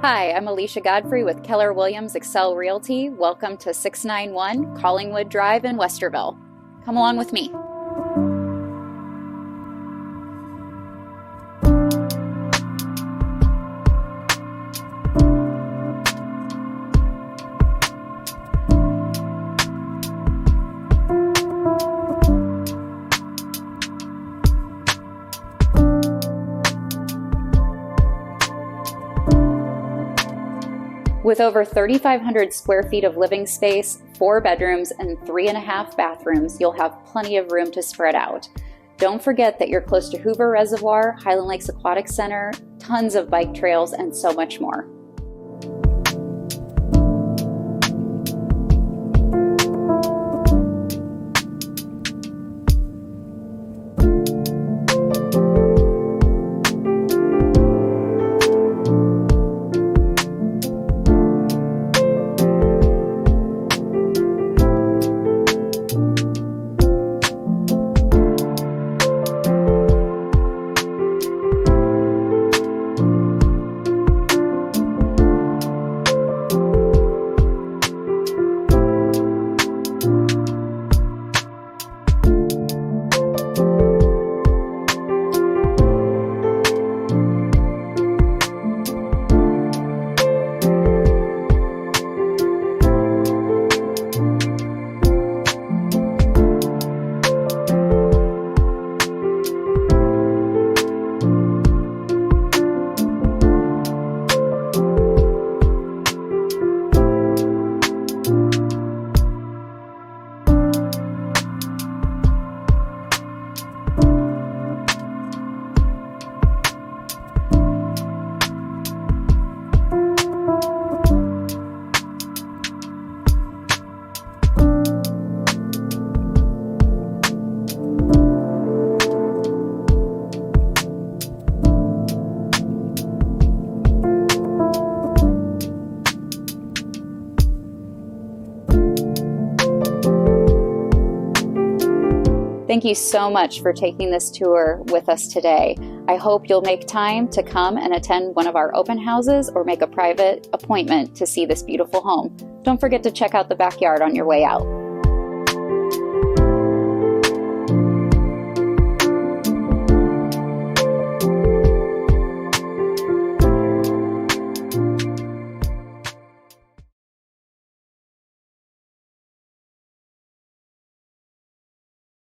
Hi, I'm Alicia Godfrey with Keller Williams Excel Realty. Welcome to 691 Collingwood Drive in Westerville. Come along with me. With over 3,500 square feet of living space, 4 bedrooms, and 3.5 bathrooms, you'll have plenty of room to spread out. Don't forget that you're close to Hoover Reservoir, Highland Lakes Aquatic Center, tons of bike trails, and so much more. Thank you so much for taking this tour with us today. I hope you'll make time to come and attend one of our open houses or make a private appointment to see this beautiful home. Don't forget to check out the backyard on your way out.